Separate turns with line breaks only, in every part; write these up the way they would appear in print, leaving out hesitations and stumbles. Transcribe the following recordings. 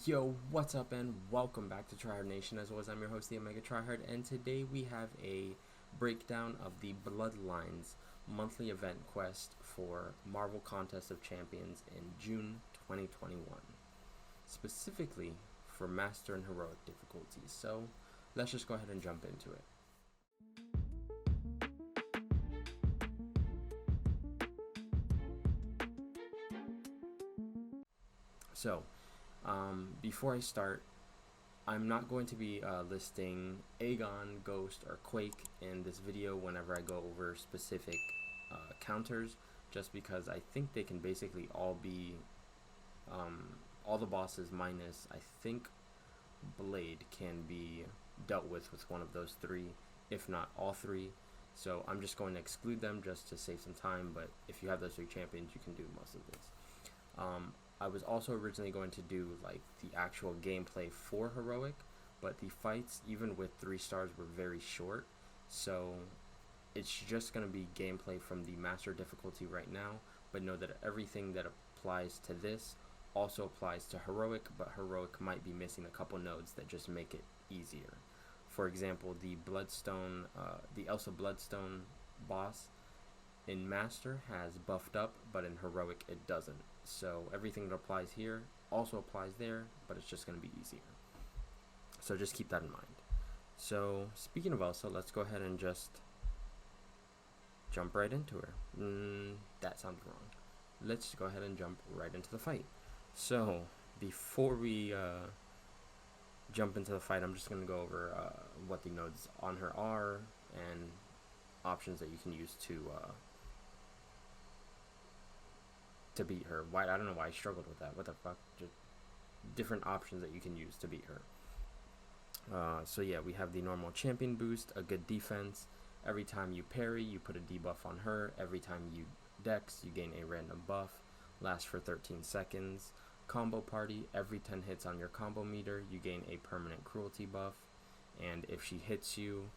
Yo, what's up, and welcome back to Tryhard Nation. As always, I'm your host, the omegatryhard, and today we have a breakdown of the Bloodlines monthly event quest for Marvel Contest of Champions in June 2021, specifically for Master and Heroic difficulties. So let's just go ahead and jump into it. So, before I start, I'm not going to be listing Aegon, Ghost, or Quake in this video whenever I go over specific counters, just because I think they can basically all be all the bosses minus, I think, Blade can be dealt with one of those three, if not all three. So I'm just going to exclude them just to save some time, but if you have those three champions, you can do most of this. I was also originally going to do like the actual gameplay for Heroic, but the fights, even with 3 stars, were very short, so it's just going to be gameplay from the Master difficulty right now, but know that everything that applies to this also applies to Heroic, but Heroic might be missing a couple nodes that just make it easier. For example, the Elsa Bloodstone boss in Master has buffed up, but in Heroic it doesn't. So everything that applies here also applies there, but it's just going to be easier. So just keep that in mind. So speaking of Elsa, let's go ahead and just jump right into her. That sounds wrong. Let's go ahead and jump right into the fight. So before we jump into the fight, I'm just going to go over what the nodes on her are and options that you can use to beat her. Why? I don't know why I struggled with that. What the fuck? Just different options that you can use to beat her. So yeah, we have the normal champion boost, a good defense. Every time you parry, you put a debuff on her. Every time you dex, you gain a random buff. Lasts for 13 seconds. Combo party, every 10 hits on your combo meter, you gain a permanent cruelty buff. And if she hits you,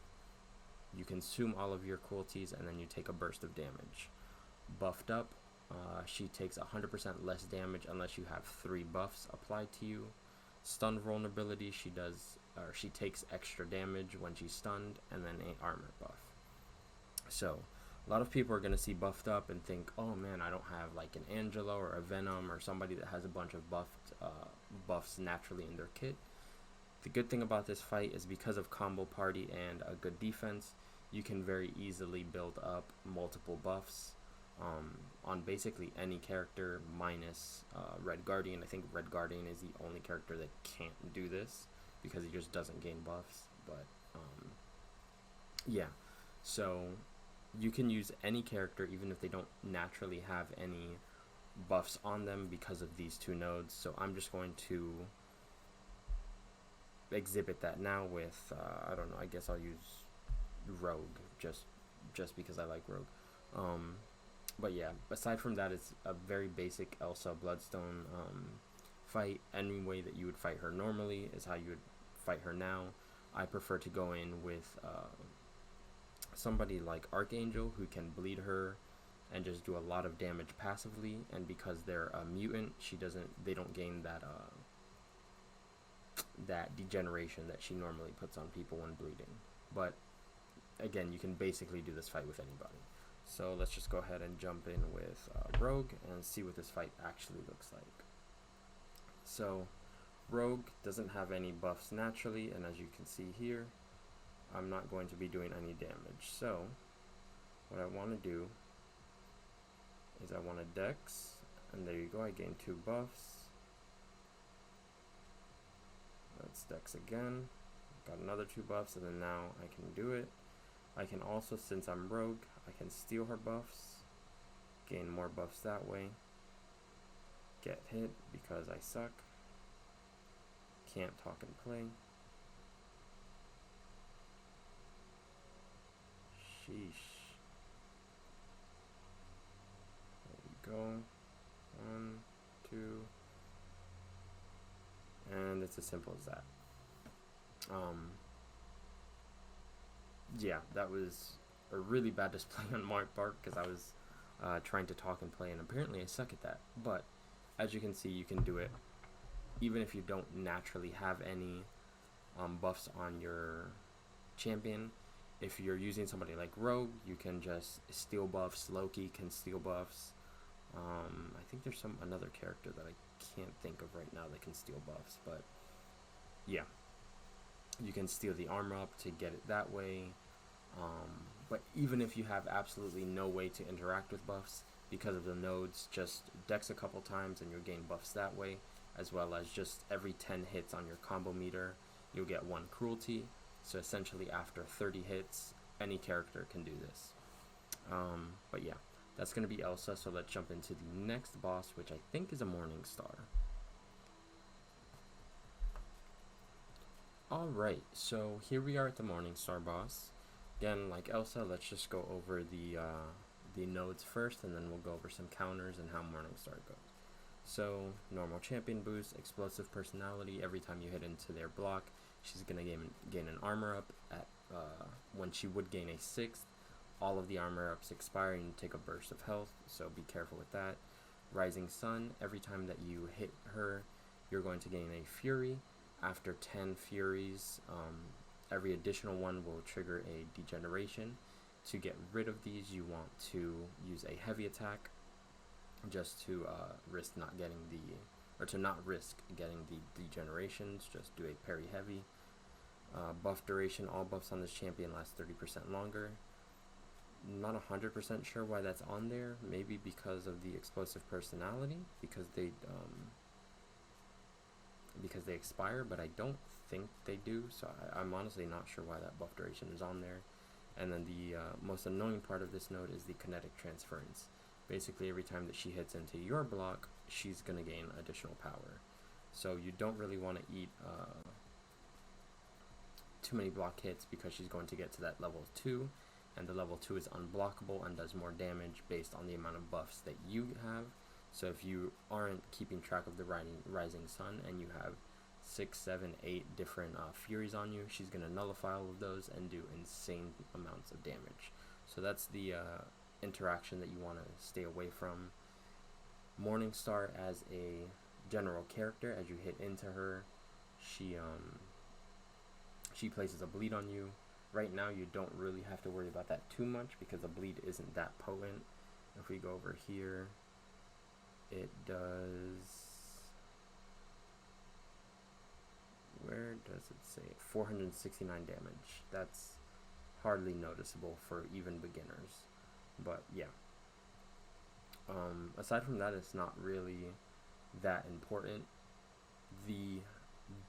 you consume all of your cruelties and then you take a burst of damage. Buffed up, she takes 100% less damage unless you have 3 buffs applied to you. Stun vulnerability, she takes extra damage when she's stunned, and then a armor buff. So a lot of people are going to see buffed up and think, oh man, I don't have like an Angela or a Venom or somebody that has a bunch of buffs naturally in their kit. The good thing about this fight is because of combo party and a good defense, you can very easily build up multiple buffs on basically any character minus Red Guardian. I think Red Guardian is the only character that can't do this because he just doesn't gain buffs. But yeah, so you can use any character even if they don't naturally have any buffs on them because of these 2 nodes. So I'm just going to exhibit that now with I don't know, I guess I'll use Rogue just because I like Rogue. But yeah, aside from that, it's a very basic Elsa Bloodstone fight. Any way that you would fight her normally is how you would fight her now. I prefer to go in with somebody like Archangel, who can bleed her and just do a lot of damage passively, and because they're a mutant, they don't gain that that degeneration that she normally puts on people when bleeding. But again, you can basically do this fight with anybody. So let's just go ahead and jump in with Rogue and see what this fight actually looks like. So Rogue doesn't have any buffs naturally, and as you can see here, I'm not going to be doing any damage. So what I want to do is I want to dex, and there you go, I gain 2 buffs. Let's dex again, got another 2 buffs, and then now I can do it. I can also, since I'm Rogue, I can steal her buffs, gain more buffs that way, get hit because I suck, can't talk and play. Sheesh. There you go. 1, 2, and it's as simple as that. Yeah, that was a really bad display on my part because I was trying to talk and play, and apparently I suck at that. But as you can see, you can do it even if you don't naturally have any buffs on your champion, if you're using somebody like Rogue, you can just steal buffs. Loki can steal buffs. I think there's another character that I can't think of right now that can steal buffs, but yeah, you can steal the armor up to get it that way. But even if you have absolutely no way to interact with buffs because of the nodes, just dex a couple times and you'll gain buffs that way, as well as just every 10 hits on your combo meter, you'll get 1 cruelty. So essentially after 30 hits, any character can do this. But yeah, that's going to be Elsa, so let's jump into the next boss, which I think is a Morningstar. Alright, so here we are at the Morningstar boss. Again, like Elsa, let's just go over the nodes first, and then we'll go over some counters and how Morningstar goes. So, normal champion boost, explosive personality. Every time you hit into their block, she's going to gain an armor up. When she would gain a 6th, all of the armor ups expire and you take a burst of health, so be careful with that. Rising Sun, every time that you hit her, you're going to gain a Fury. After 10 Furies, every additional one will trigger a degeneration. To get rid of these, you want to use a heavy attack, just to risk not getting to not risk getting the degenerations. Just do a parry heavy. Buff duration, all buffs on this champion last 30% longer. Not 100% sure why that's on there. Maybe because of the explosive personality, because they expire, but I don't think they do, so I'm honestly not sure why that buff duration is on there. And then the most annoying part of this node is the kinetic transference. Basically, every time that she hits into your block, she's going to gain additional power. So you don't really want to eat too many block hits, because she's going to get to that level 2, and the level 2 is unblockable and does more damage based on the amount of buffs that you have. So if you aren't keeping track of the Rising Sun and you have 6, 7, 8 different Furies on you, she's going to nullify all of those and do insane amounts of damage. So that's the interaction that you want to stay away from. Morningstar as a general character, as you hit into her, she places a bleed on you. Right now you don't really have to worry about that too much because the bleed isn't that potent. If we go over here, it does, where does it say? 469 damage. That's hardly noticeable for even beginners. But yeah. Aside from that, it's not really that important. The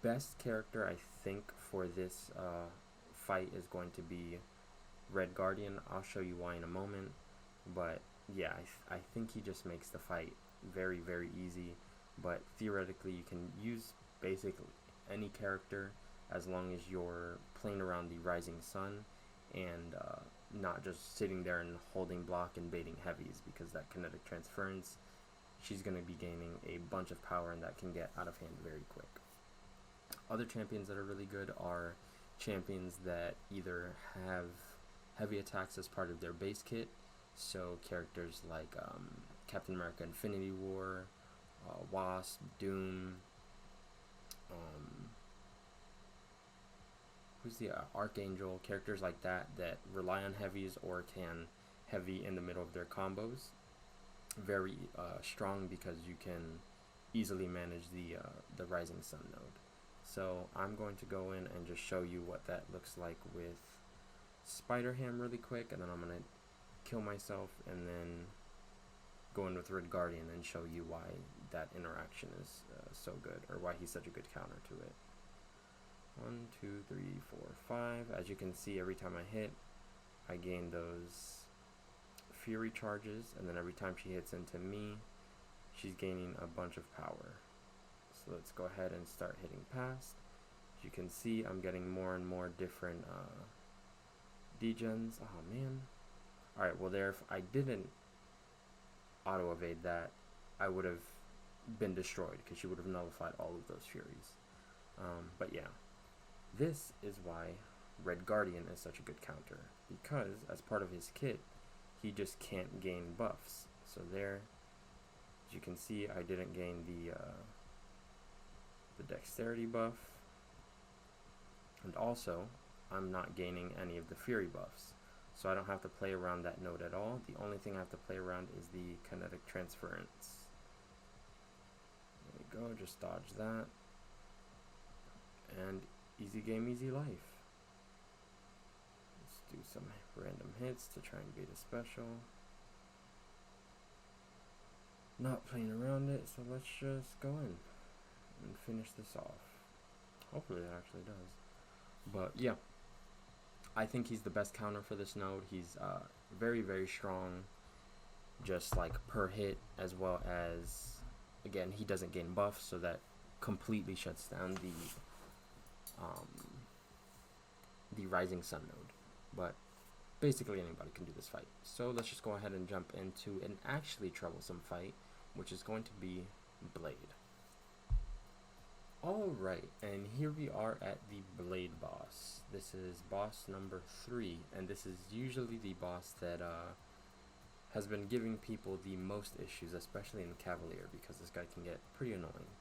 best character, I think, for this fight is going to be Red Guardian. I'll show you why in a moment. But yeah, I think he just makes the fight very, very easy. But theoretically, you can use basically any character as long as you're playing around the Rising Sun and not just sitting there and holding block and baiting heavies, because that kinetic transference, she's going to be gaining a bunch of power and that can get out of hand very quick. Other champions that are really good are champions that either have heavy attacks as part of their base kit, so characters like Captain America Infinity War, Wasp, Doom, who's the Archangel, characters like that that rely on heavies or can heavy in the middle of their combos. Very strong because you can easily manage the Rising Sun node. So I'm going to go in and just show you what that looks like with Spider Ham really quick, and then I'm going to kill myself and then go in with Red Guardian and show you why that interaction is so good, or why he's such a good counter to it. 1, 2, 3, 4, 5. As you can see, every time I hit, I gain those Fury charges, and then every time she hits into me, she's gaining a bunch of power. So let's go ahead and start hitting past. As you can see, I'm getting more and more different degens. Oh man. Alright, well there, if I didn't auto evade that, I would have been destroyed because she would have nullified all of those Furies. But yeah, this is why Red Guardian is such a good counter, because as part of his kit, he just can't gain buffs. So there, as you can see, I didn't gain the dexterity buff, and also I'm not gaining any of the fury buffs, so I don't have to play around that node at all. The only thing I have to play around is the kinetic transference. There we go, just dodge that, and easy game, easy life. Let's do some random hits to try and beat a special. Not playing around it, so let's just go in and finish this off. Hopefully that actually does. But yeah, I think he's the best counter for this node. He's very, very strong, just like per hit, as well as, again, he doesn't gain buffs, so that completely shuts down the Rising Sun node. But basically anybody can do this fight. So let's just go ahead and jump into an actually troublesome fight, which is going to be Blade. Alright, and here we are at the Blade boss. This is boss number 3, and this is usually the boss that has been giving people the most issues, especially in Cavalier, because this guy can get pretty annoying.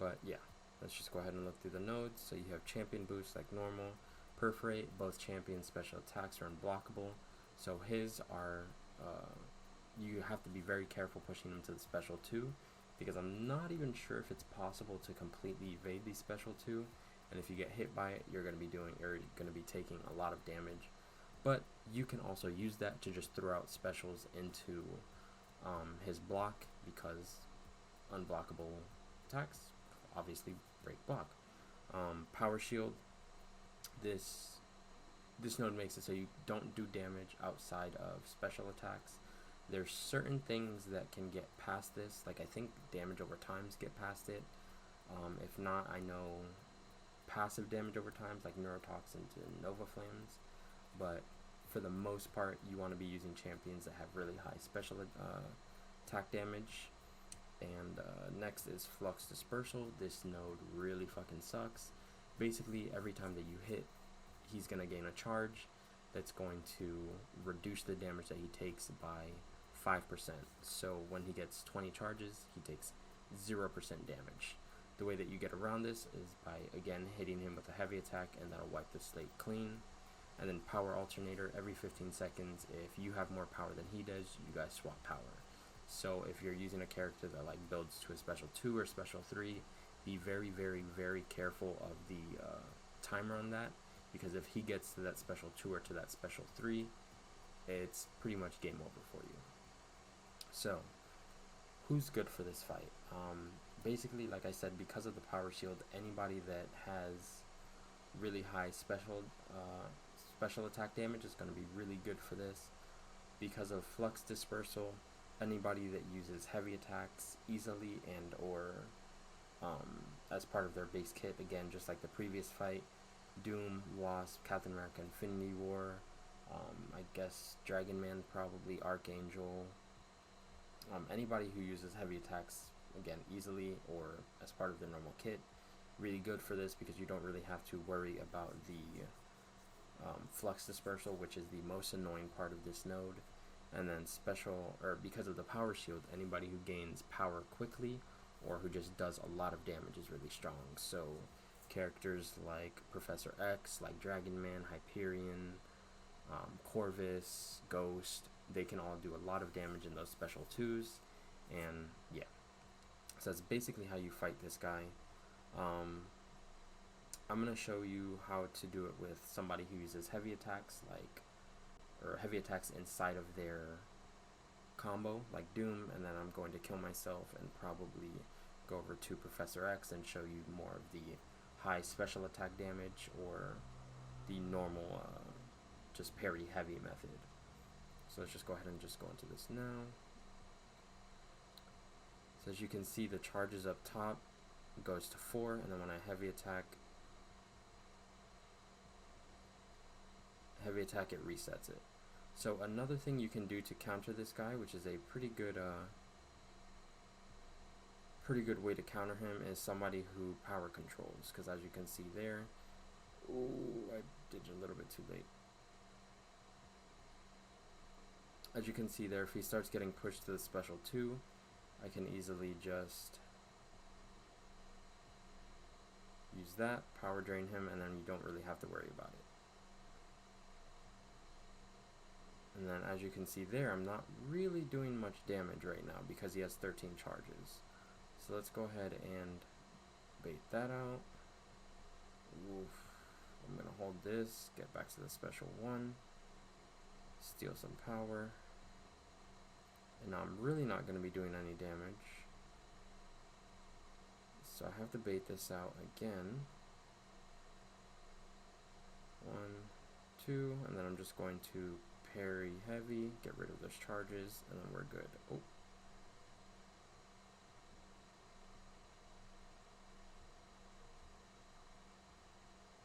But yeah, let's just go ahead and look through the nodes. So you have champion boost like normal, perforate, both champion special attacks are unblockable. So his are, you have to be very careful pushing him to the special 2, because I'm not even sure if it's possible to completely evade the special 2, and if you get hit by it, you're going to be taking a lot of damage. But you can also use that to just throw out specials into his block, because unblockable attacks obviously break block. Power shield, this node makes it so you don't do damage outside of special attacks. There's certain things that can get past this, like I think damage over times get past it. If not, I know passive damage over times, like neurotoxins and nova flames. But for the most part, you want to be using champions that have really high special attack damage. And next is Flux Dispersal. This node really fucking sucks. Basically, every time that you hit, he's going to gain a charge that's going to reduce the damage that he takes by 5%. So when he gets 20 charges, he takes 0% damage. The way that you get around this is by, again, hitting him with a heavy attack, and that'll wipe the slate clean. And then Power Alternator, every 15 seconds, if you have more power than he does, you guys swap power. So if you're using a character that like builds to a special 2 or special 3, be very, very, very careful of the timer on that, because if he gets to that special 2 or to that special 3, it's pretty much game over for you. So, who's good for this fight? Basically, like I said, because of the power shield, anybody that has really high special attack damage is going to be really good for this. Because of Flux Dispersal, anybody that uses heavy attacks easily and or as part of their base kit, again, just like the previous fight, Doom, Wasp, Captain America, Infinity War, I guess Dragon Man, probably Archangel, anybody who uses heavy attacks, again, easily or as part of their normal kit, really good for this, because you don't really have to worry about the Flux Dispersal, which is the most annoying part of this node. And then because of the power shield, anybody who gains power quickly or who just does a lot of damage is really strong. So characters like Professor X, like Dragon Man, Hyperion, Corvus, Ghost, they can all do a lot of damage in those special 2s. And yeah, so that's basically how you fight this guy. I'm going to show you how to do it with somebody who uses heavy attacks, or heavy attacks inside of their combo, like Doom, and then I'm going to kill myself and probably go over to Professor X and show you more of the high special attack damage or the normal just parry heavy method. So let's just go ahead and just go into this now. So as you can see, the charges up top goes to 4, and then when I heavy attack, it resets it. So another thing you can do to counter this guy, which is a pretty good way to counter him, is somebody who power controls, because as you can see there, ooh, I did it a little bit too late. As you can see there, if he starts getting pushed to the special 2, I can easily just use that, power drain him, and then you don't really have to worry about it. And then as you can see there, I'm not really doing much damage right now because he has 13 charges. So let's go ahead and bait that out. Oof. I'm going to hold this, get back to the special one, steal some power. And now I'm really not going to be doing any damage. So I have to bait this out again. 1, 2, and then I'm just going to parry heavy, get rid of those charges, and then we're good. Oh.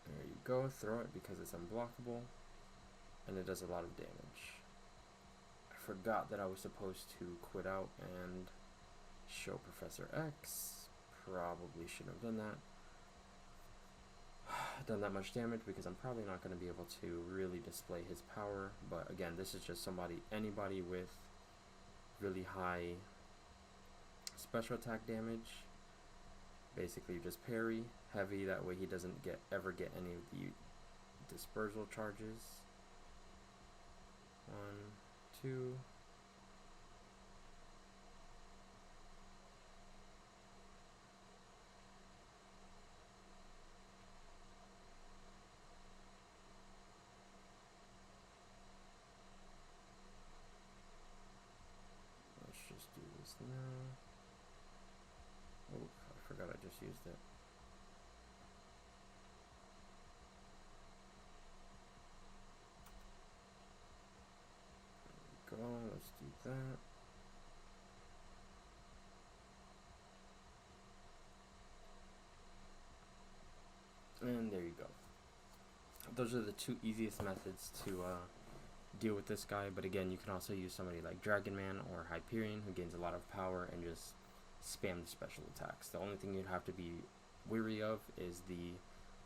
There you go, throw it because it's unblockable, and it does a lot of damage. I forgot that I was supposed to quit out and show Professor X. Probably shouldn't have done that. Done that much damage because I'm probably not going to be able to really display his power, but again, this is just anybody with really high special attack damage. Basically just parry heavy, that way he doesn't ever get any of the dispersal charges. 1, 2. Just do this now. Oh, I forgot I just used it. There we go, let's do that. And there you go. Those are the two easiest methods to deal with this guy, but again, you can also use somebody like Dragon Man or Hyperion, who gains a lot of power and just spam the special attacks. The only thing you'd have to be weary of is the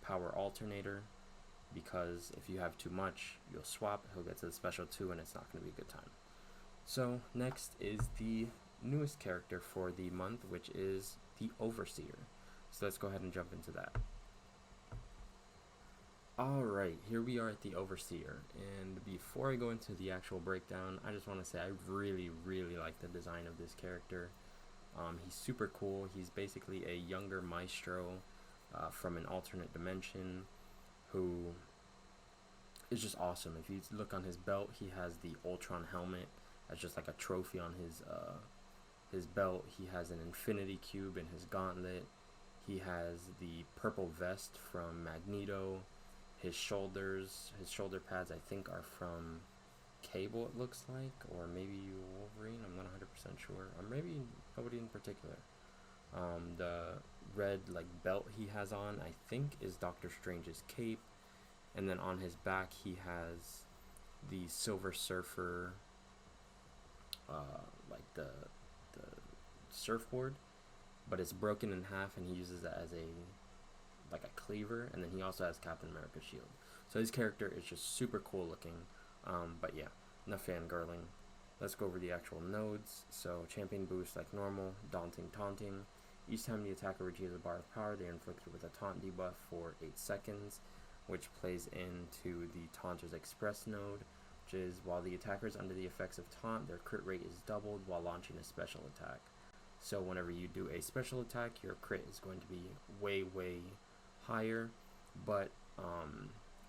power alternator, because if you have too much, you'll swap, he'll get to the special 2, and it's not going to be a good time. So next is the newest character for the month, which is the Overseer. So let's go ahead and jump into that. Alright, here we are at the Overseer, and before I go into the actual breakdown, I just want to say I really like the design of this character. He's super cool. He's basically a younger maestro from an alternate dimension who is just awesome. If you look on his belt, he has the Ultron helmet as just like a trophy on his belt. He has an infinity cube in his gauntlet. He has the purple vest from Magneto. His shoulder pads, I think, are from Cable, it looks like, or maybe Wolverine. I'm not 100% sure, or maybe nobody in particular. The red belt he has on, I think, is Doctor Strange's cape, and then on his back he has the Silver Surfer, the surfboard, but it's broken in half, and he uses it as a cleaver, and then he also has Captain America's shield. So his character is just super cool looking. But yeah, enough fangirling. Let's go over the actual nodes. So champion boost like normal, daunting, taunting. Each time the attacker reaches a bar of power, they are inflicted with a taunt debuff for 8 seconds, which plays into the Taunter's Express node, which is while the attacker is under the effects of taunt, their crit rate is doubled while launching a special attack. So whenever you do a special attack, your crit is going to be way higher, but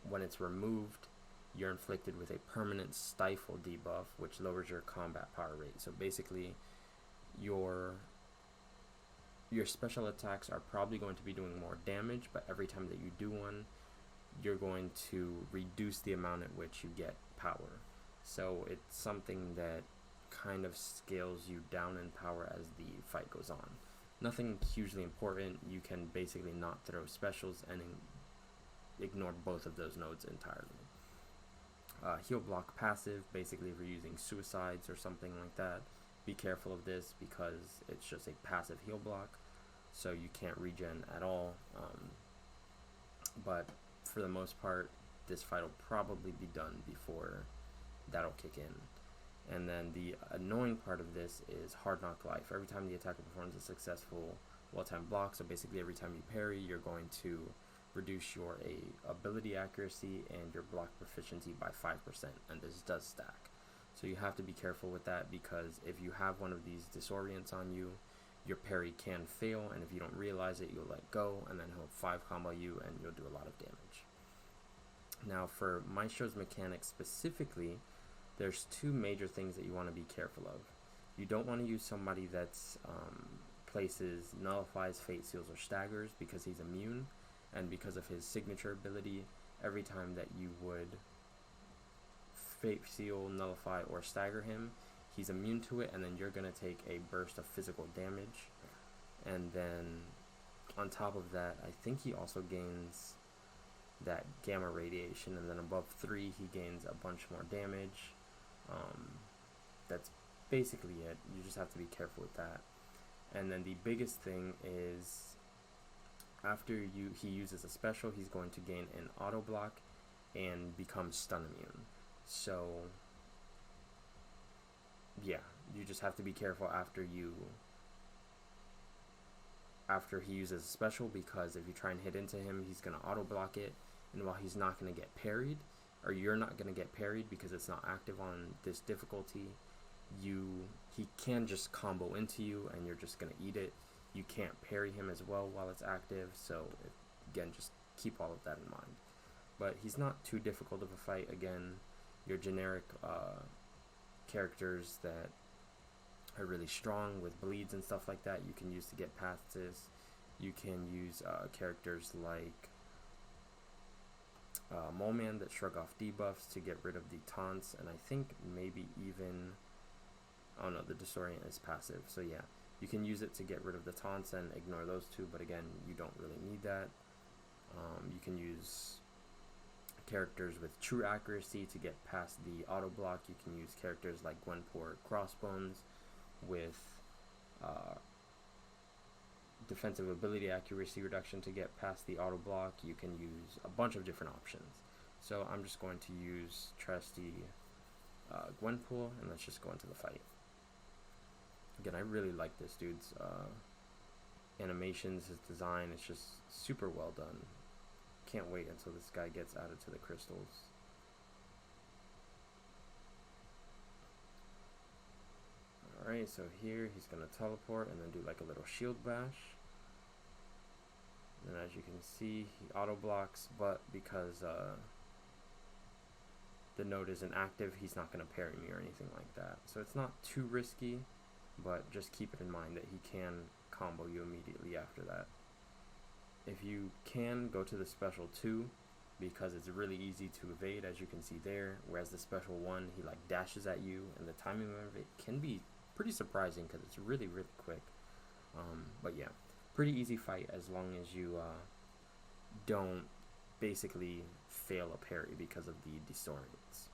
when it's removed, you're inflicted with a permanent stifle debuff, which lowers your combat power rate. So basically, your special attacks are probably going to be doing more damage, but every time that you do one, you're going to reduce the amount at which you get power. So it's something that kind of scales you down in power as the fight goes on. Nothing hugely important. You can basically not throw specials and ignore both of those nodes entirely. Heal block passive, basically if you're using suicides or something like that, be careful of this because it's just a passive heal block, so you can't regen at all. But for the most part, this fight will probably be done before that'll kick in. And then the annoying part of this is Hard Knock Life. Every time the attacker performs a successful well-timed block, so basically every time you parry, you're going to reduce your ability accuracy and your block proficiency by 5%, and this does stack. So you have to be careful with that, because if you have one of these disorients on you, your parry can fail, and if you don't realize it, you'll let go, and then he'll 5 combo you, and you'll do a lot of damage. Now, for Maestro's mechanics specifically, there's 2 major things that you want to be careful of. You don't want to use somebody that's places nullifies, fate seals, or staggers, because he's immune, and because of his signature ability, every time that you would fate seal, nullify, or stagger him, he's immune to it, and then you're going to take a burst of physical damage. And then on top of that, I think he also gains that gamma radiation, and then above 3 he gains a bunch more damage. That's basically it. You just have to be careful with that. And then the biggest thing is, after he uses a special, he's going to gain an auto block and become stun immune. So yeah, you just have to be careful after he uses a special, because if you try and hit into him, he's going to auto block it, and while he's not going to get parried, or you're not going to get parried because it's not active on this difficulty, he can just combo into you and you're just going to eat it. You can't parry him as well while it's active, so again, just keep all of that in mind. But he's not too difficult of a fight. Again, your generic characters that are really strong with bleeds and stuff like that, you can use to get past this. You can use characters like Mole Man that shrug off debuffs to get rid of the taunts, and I think maybe even, oh no, the disorient is passive, so yeah, you can use it to get rid of the taunts and ignore those 2, but again, you don't really need that. You can use characters with true accuracy to get past the auto block. You can use characters like Gwenpool Crossbones with defensive ability accuracy reduction to get past the auto block. You can use a bunch of different options. So I'm just going to use trusty Gwenpool, and let's just go into the fight. Again, I really like this dude's animations, his design, it's just super well done. Can't wait until this guy gets added to the crystals. Alright, so here he's going to teleport and then do like a little shield bash. And as you can see, he auto blocks, but because the node isn't active, he's not going to parry me or anything like that. So it's not too risky, but just keep it in mind that he can combo you immediately after that. If you can, go to the special 2, because it's really easy to evade, as you can see there, whereas the special 1, he like dashes at you, and the timing of it can be pretty surprising because it's really, really quick. But yeah, pretty easy fight as long as you don't basically fail a parry because of the disorients.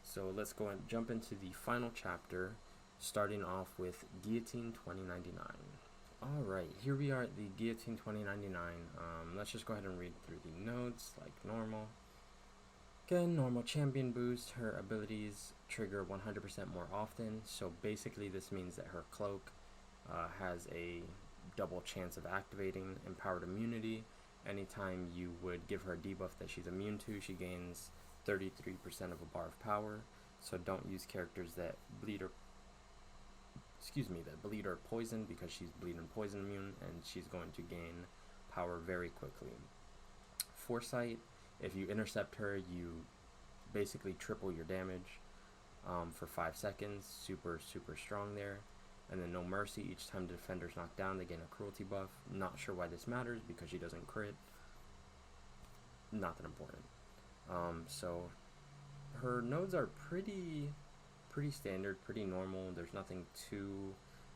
So let's go and jump into the final chapter, starting off with Guillotine 2099. Alright, here we are at the Guillotine 2099. Let's just go ahead and read through the notes like normal. Again, normal champion boost. Her abilities trigger 100% more often. So basically this means that her cloak has a double chance of activating. Empowered immunity. Anytime you would give her a debuff that she's immune to, she gains 33% of a bar of power. So don't use characters that bleed or poison, because she's bleed and poison immune, and she's going to gain power very quickly. Foresight, if you intercept her, you basically triple your damage for 5 seconds. Super strong there. And then No Mercy, each time the defender's knocked down, they gain a cruelty buff. Not sure why this matters, because she doesn't crit. Not that important. So her nodes are pretty standard, pretty normal. There's nothing too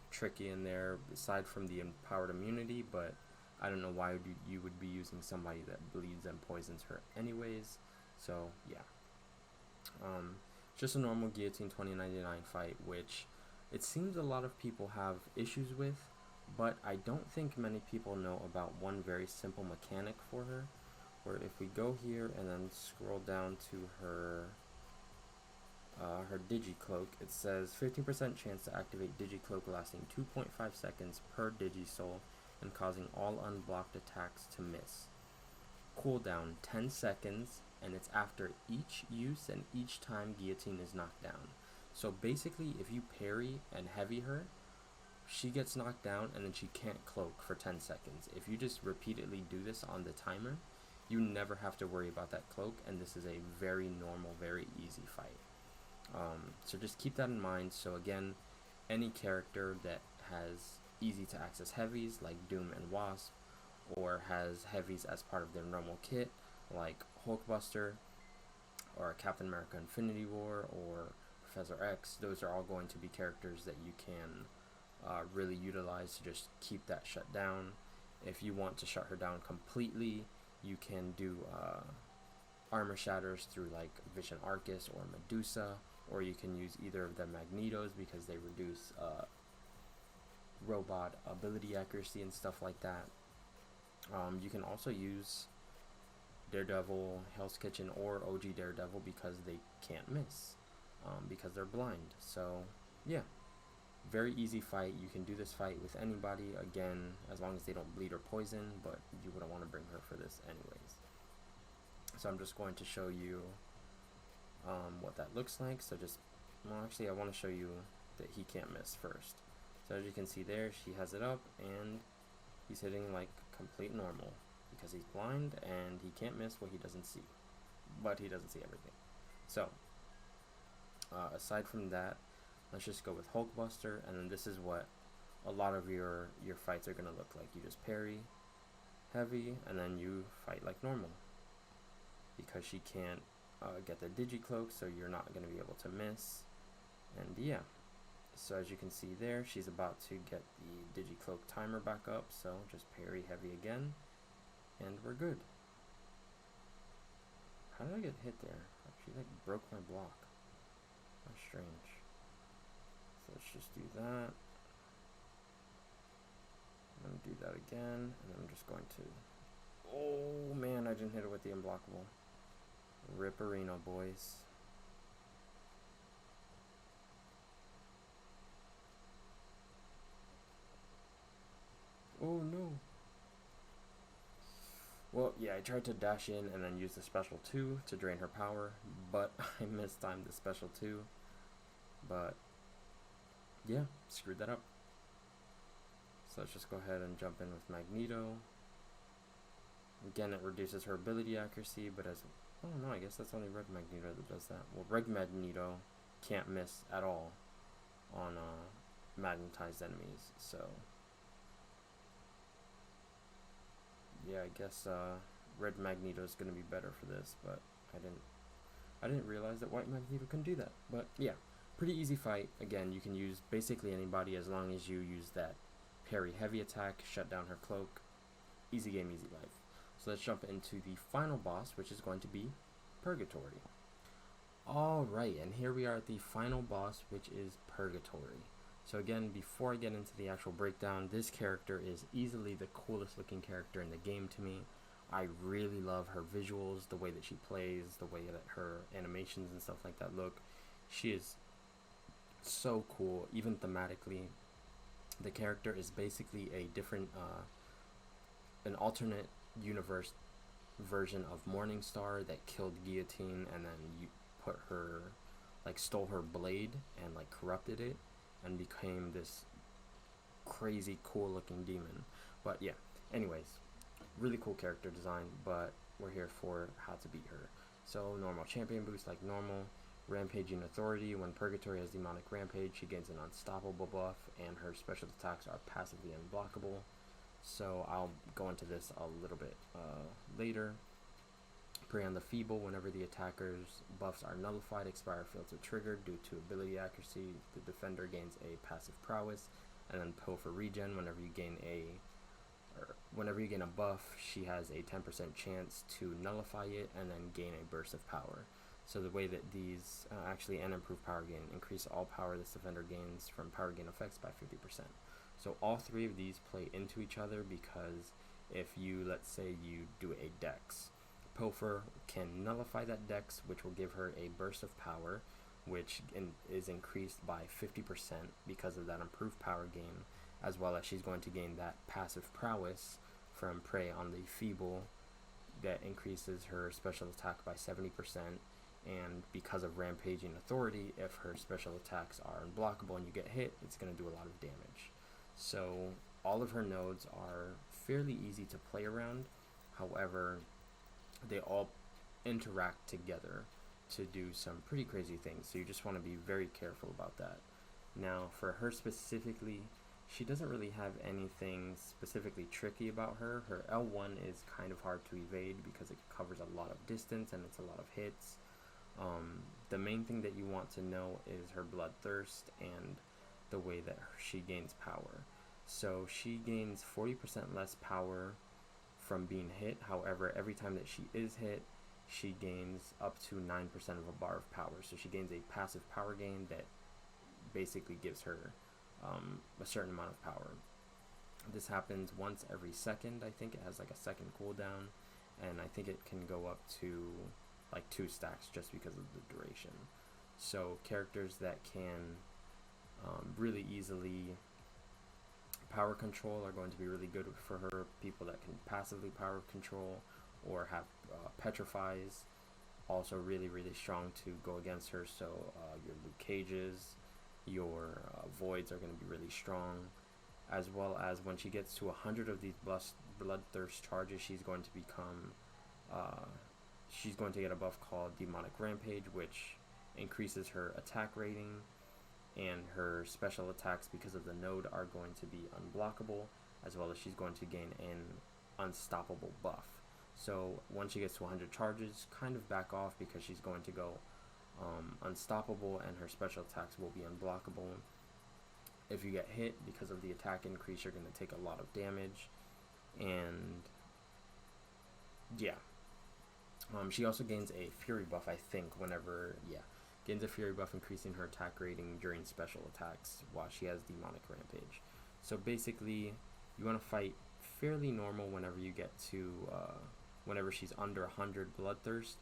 tricky in there aside from the empowered immunity, but I don't know why you would be using somebody that bleeds and poisons her anyways. So yeah, just a normal Guillotine 2099 fight, which it seems a lot of people have issues with, but I don't think many people know about one very simple mechanic for her, where if we go here and then scroll down to her Digicloak, it says 15% chance to activate Digicloak lasting 2.5 seconds per Digisoul and causing all unblocked attacks to miss. cooldown 10 seconds, and it's after each use and each time Guillotine is knocked down. So basically, if you parry and heavy her, she gets knocked down and then she can't cloak for 10 seconds. If you just repeatedly do this on the timer, you never have to worry about that cloak, and this is a very normal, very easy fight. So just keep that in mind. So again, any character that has easy to access heavies like Doom and Wasp, or has heavies as part of their normal kit like Hulkbuster or Captain America Infinity War or Professor X, those are all going to be characters that you can really utilize to just keep that shut down. If you want to shut her down completely, you can do armor shatters through like Vision Arcus or Medusa, or you can use either of the Magnetos because they reduce robot ability accuracy and stuff like that. You can also use Daredevil, Hell's Kitchen, or OG Daredevil because they can't miss, because they're blind. So yeah, very easy fight. You can do this fight with anybody, again, as long as they don't bleed or poison, but you wouldn't want to bring her for this anyways. So I'm just going to show you what that looks like. So just, well, actually I want to show you that he can't miss first. So as you can see there, she has it up and he's hitting like complete normal because he's blind and he can't miss what he doesn't see, but he doesn't see everything. So aside from that, let's just go with Hulkbuster, and then this is what a lot of your fights are going to look like. You just parry heavy and then you fight like normal because she can't get the Digicloak, so you're not going to be able to miss. And yeah, so as you can see there, she's about to get the Digicloak timer back up, so just parry heavy again and we're good. How did I get hit there? She like broke my block. That's strange. So let's just do that. I'm going to do that again, and I'm just going to... Oh man, I didn't hit it with the unblockable. Ripperino, boys. Oh no. Well, yeah, I tried to dash in and then use the special 2 to drain her power, but I mistimed the special 2. But yeah, screwed that up. So let's just go ahead and jump in with Magneto. Again, it reduces her ability accuracy, but as... Oh no, I guess that's only Red Magneto that does that. Well, Red Magneto can't miss at all on magnetized enemies, so... Yeah, I guess Red Magneto is going to be better for this, but I didn't realize that White Magneto can do that. But yeah, pretty easy fight. Again, you can use basically anybody as long as you use that parry heavy attack, shut down her cloak. Easy game, easy life. So let's jump into the final boss, which is going to be Purgatory. Alright, and here we are at the final boss, which is Purgatory. So again, before I get into the actual breakdown, this character is easily the coolest looking character in the game to me. I really love her visuals, the way that she plays, the way that her animations and stuff like that look. She is so cool, even thematically. The character is basically a different, an alternate universe version of Morningstar that killed Guillotine, and then you put her, like, stole her blade and like corrupted it and became this crazy cool looking demon. But yeah, anyways, really cool character design, but we're here for how to beat her. So normal champion boost like normal. Rampaging Authority. When Purgatory has Demonic Rampage, she gains an unstoppable buff, and her special attacks are passively unblockable. So I'll go into this a little bit later. Prey on the Feeble. Whenever the attacker's buffs are nullified, expire fields are triggered due to ability accuracy. The defender gains a passive prowess. And then Pilfer Regen. Whenever you gain a buff, she has a 10% chance to nullify it and then gain a burst of power. So the way that these actually and improve power gain, increase all power this defender gains from power gain effects by 50%. So all three of these play into each other, because if you, let's say you do a dex, Pilfer can nullify that dex, which will give her a burst of power, which is increased by 50% because of that improved power gain, as well as she's going to gain that passive prowess from Prey on the Feeble, that increases her special attack by 70%, and because of Rampaging Authority, if her special attacks are unblockable and you get hit, it's going to do a lot of damage. So all of her nodes are fairly easy to play around. However, they all interact together to do some pretty crazy things, so you just want to be very careful about that. Now, for her specifically, she doesn't really have anything specifically tricky about her. Her L1 is kind of hard to evade because it covers a lot of distance and it's a lot of hits. The main thing that you want to know is her bloodthirst and the way that she gains power. So she gains 40% less power from being hit. However, every time that she is hit, she gains up to 9% of a bar of power. So she gains a passive power gain that basically gives her a certain amount of power. This happens once every second. I think it has like a second cooldown, and I think it can go up to like 2 stacks just because of the duration. So characters that can really easily power control are going to be really good for her. People that can passively power control or have petrifies, also really strong to go against her. So your Luke Cages, your voids are going to be really strong, as well as when she gets to 100 of these bloodthirst charges, she's going to get a buff called Demonic Rampage, which increases her attack rating, and her special attacks, because of the node, are going to be unblockable, as well as she's going to gain an unstoppable buff. So once she gets to 100 charges, kind of back off, because she's going to go unstoppable and her special attacks will be unblockable. If you get hit, because of the attack increase, you're going to take a lot of damage. And yeah, she also gains a fury buff, I think, gains a fury buff, increasing her attack rating during special attacks while she has Demonic Rampage. So basically, you want to fight fairly normal whenever you get to whenever she's under 100 bloodthirst,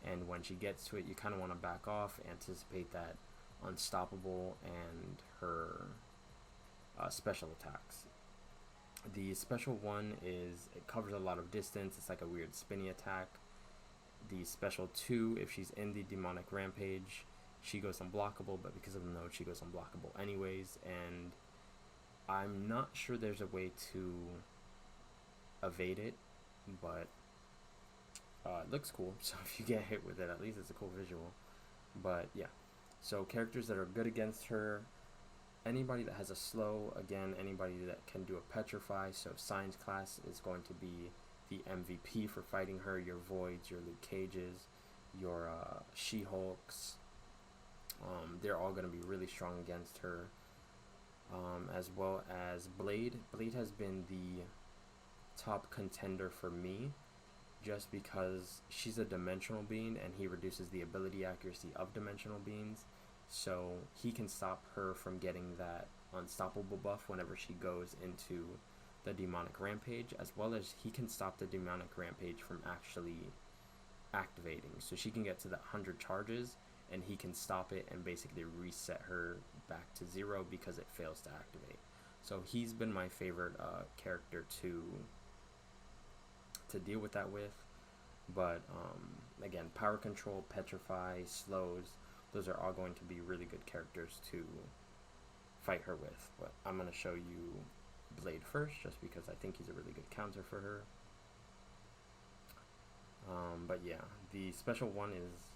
and when she gets to it, you kind of want to back off, anticipate that unstoppable and her special attacks. The special one it covers a lot of distance. It's like a weird spinny attack. The special 2, if she's in the Demonic Rampage, she goes unblockable, but because of the node, she goes unblockable anyways, and I'm not sure there's a way to evade it, but it looks cool, so if you get hit with it, at least it's a cool visual. But yeah, so characters that are good against her, anybody that has a slow, again, anybody that can do a petrify, so Science class is going to be the MVP for fighting her. Your voids, your Luke Cages, your She-Hulks, they're all going to be really strong against her, as well as Blade. Blade has been the top contender for me, just because she's a dimensional being and he reduces the ability accuracy of dimensional beings, so he can stop her from getting that unstoppable buff whenever she goes into the Demonic Rampage, as well as he can stop the Demonic Rampage from actually activating. So she can get to the 100 charges and he can stop it and basically reset her back to 0 because it fails to activate. So he's been my favorite character to deal with that with. But again, power control, petrify, slows, those are all going to be really good characters to fight her with. But I'm going to show you Blade first, just because I think he's a really good counter for her. But yeah, the special one is,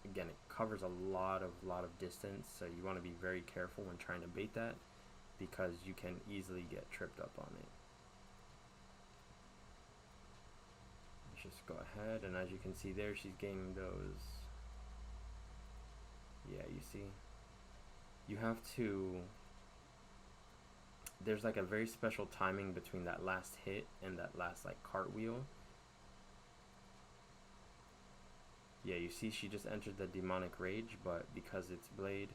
again, it covers a lot of distance, so you want to be very careful when trying to bait that, because you can easily get tripped up on it. Let's just go ahead, and as you can see there, she's gaining those. Yeah, you see, you have to, there's like a very special timing between that last hit and that last like cartwheel. Yeah, you see she just entered the Demonic Rage, but because it's Blade,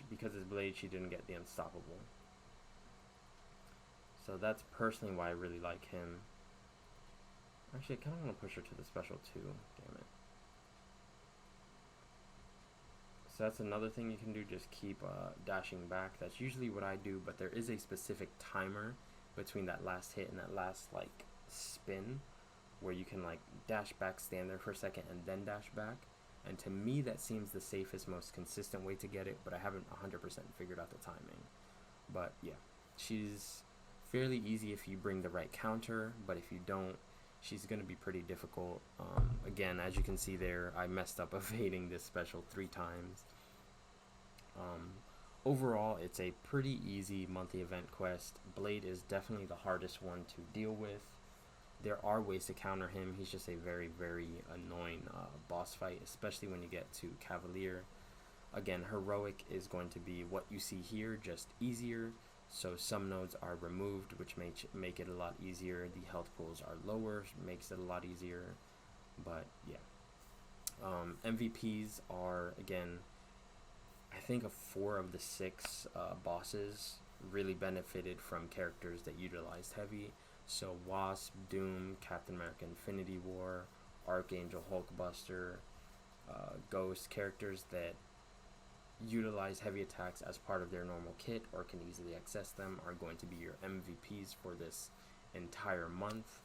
because it's Blade, she didn't get the unstoppable. So that's personally why I really like him. Actually, I kind of want to push her to the special too, damn it. So that's another thing you can do, just keep dashing back. That's usually what I do, but there is a specific timer between that last hit and that last like spin where you can like dash back, stand there for a second, and then dash back. And to me, that seems the safest, most consistent way to get it, but I haven't 100% figured out the timing. But yeah, she's fairly easy if you bring the right counter, but if you don't, she's going to be pretty difficult. Again, as you can see there, I messed up evading this special 3 times. Overall, it's a pretty easy monthly event quest. Blade is definitely the hardest one to deal with. There are ways to counter him. He's just a very, very annoying boss fight, especially when you get to Cavalier. Again, Heroic is going to be what you see here, just easier. So some nodes are removed, which make it a lot easier. The health pools are lower, makes it a lot easier. But yeah, MVPs are, again, I think 4 of the 6 bosses really benefited from characters that utilized heavy. So Wasp, Doom, Captain America Infinity War, Archangel, Hulkbuster, Ghost, characters that utilize heavy attacks as part of their normal kit or can easily access them are going to be your MVPs for this entire month.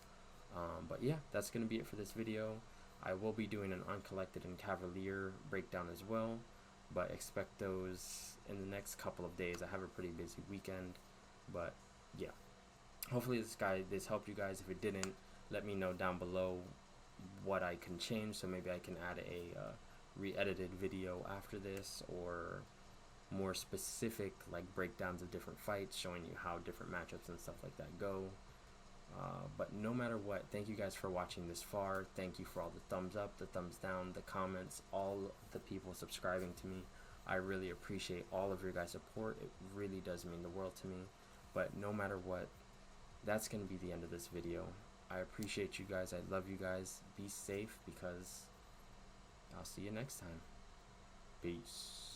But yeah, that's going to be it for this video. I will be doing an Uncollected and Cavalier breakdown as well, but expect those in the next couple of days. I have a pretty busy weekend, but yeah. Hopefully this helped you guys. If it didn't, let me know down below what I can change, so maybe I can add a re-edited video after this, or more specific like breakdowns of different fights showing you how different matchups and stuff like that go. But no matter what, thank you guys for watching this far. Thank you for all the thumbs up, the thumbs down, the comments, all the people subscribing to me. I really appreciate all of your guys' support. It really does mean the world to me. But no matter what, that's going to be the end of this video. I appreciate you guys. I love you guys. Be safe, because I'll see you next time. Peace.